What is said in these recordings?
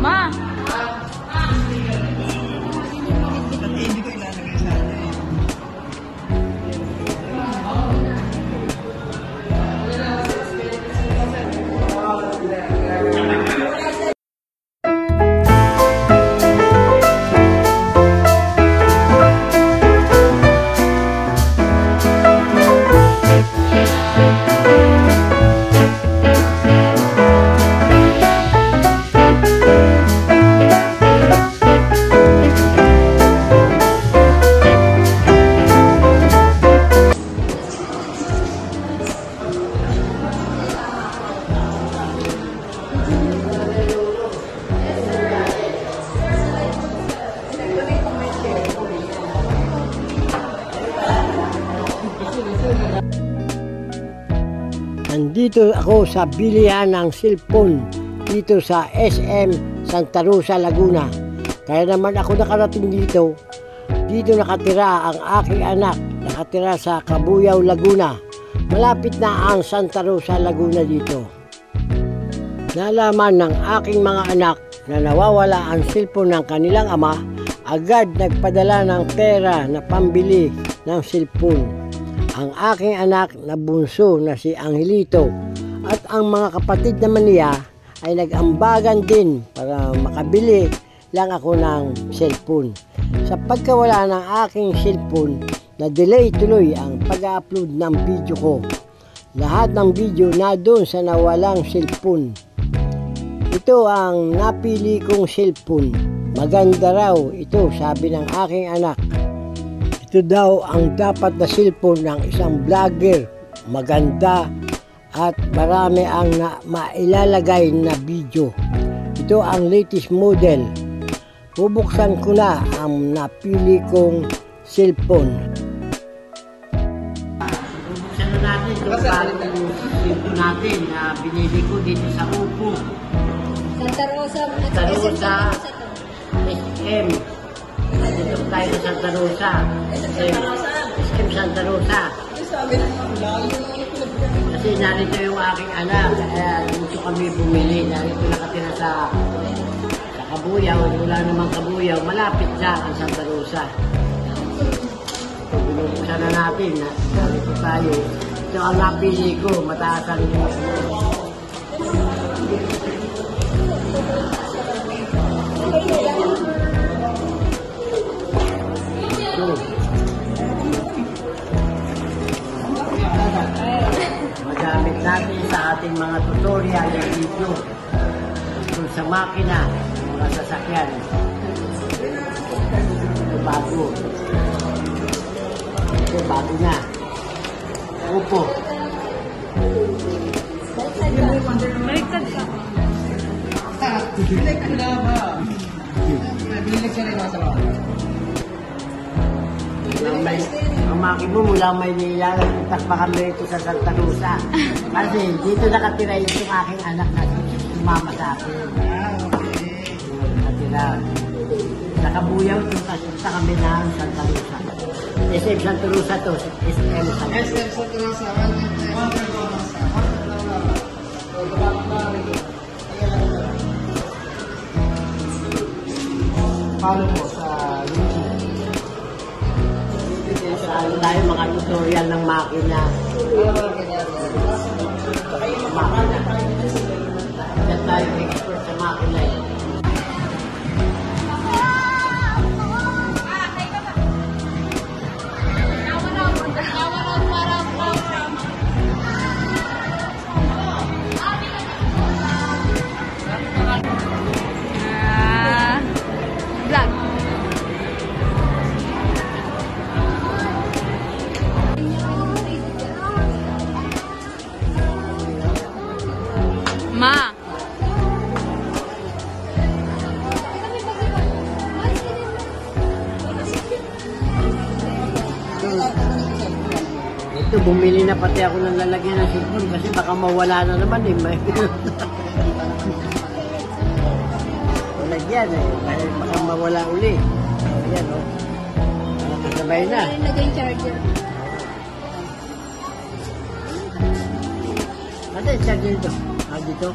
Ma! Nandito ako sa bilihan ng cellphone dito sa SM Santa Rosa, Laguna. Kaya naman ako nakarating dito. Dito nakatira ang aking anak. Nakatira sa Cabuyao, Laguna. Malapit na ang Santa Rosa, Laguna dito. Nalaman ng aking mga anak na nawawala ang cellphone ng kanilang ama. Agad nagpadala ng pera na pambili ng cellphone. Ang aking anak na bunso na si Angelito at ang mga kapatid naman niya ay nag-ambagan din para makabili lang ako ng cellphone. Sa pagkawala ng aking cellphone, na-delay tuloy ang pag-upload ng video ko. Lahat ng video na doon sa nawalang cellphone. Ito ang napili kong cellphone. Maganda raw ito, sabi ng aking anak. Ito daw ang dapat na cellphone ng isang vlogger. Maganda at marami ang mailalagay na video. Ito ang latest model. Bubuksan ko na ang napili kong cellphone. Bubuksan na natin itong bagong cellphone natin na binili ko dito sa Oppo. Santa Rosa. Santa Rosa SM. Dito tayo sa Santa Rosa. SM Santa Rosa. Kasi narito yung aking anak. Kaya dito kami bumili. Narito nakatira sa Cabuyao. Wala namang Cabuyao. Malapit sa ang Santa Rosa. Binubuksan na natin. Narito tayo. Ito ang napili ko. Mataas ang magamit natin sa ating mga tutorial ng video kung sa makina, mga sasakyan. Ito bago. Ito bago na. Oppo. Baliktad ka. Bilik ko na ba? Bilik siya rin ako sa mga. Ang maki mo mula Maynila, nagpuntas pa kami ito sa Santa Rosa. Kasi dito nakatira yung aking anak na sumama sa akin. Nakatira. Sa Cabuyao, punta kami ng Santa Rosa. SM Santa Rosa to. SM Santa Rosa. SM Santa Rosa. Follow mo sa YouTube. Saan tayo mga tutorial ng makina. Makina. Diyan tayo expert sa makina. Vlog. Ma. Ito bumili na pati ako ng lalagyan ng cellphone kasi baka mawala na naman eh. Lalagyan eh. Dahil baka mawala uli. Ayan o. Kasabay na. Ano nagay yung charger? Ano yung charger dito? Dito?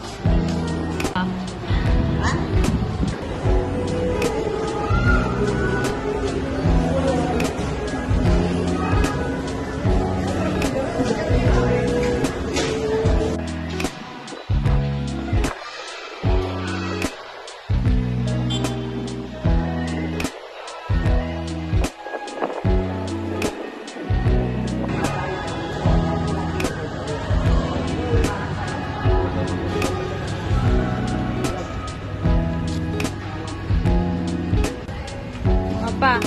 Papa.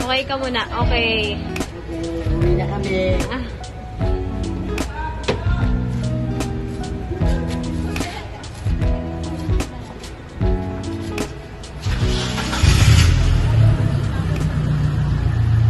Okay ka muna. Okay. Uwi na kami. Ah.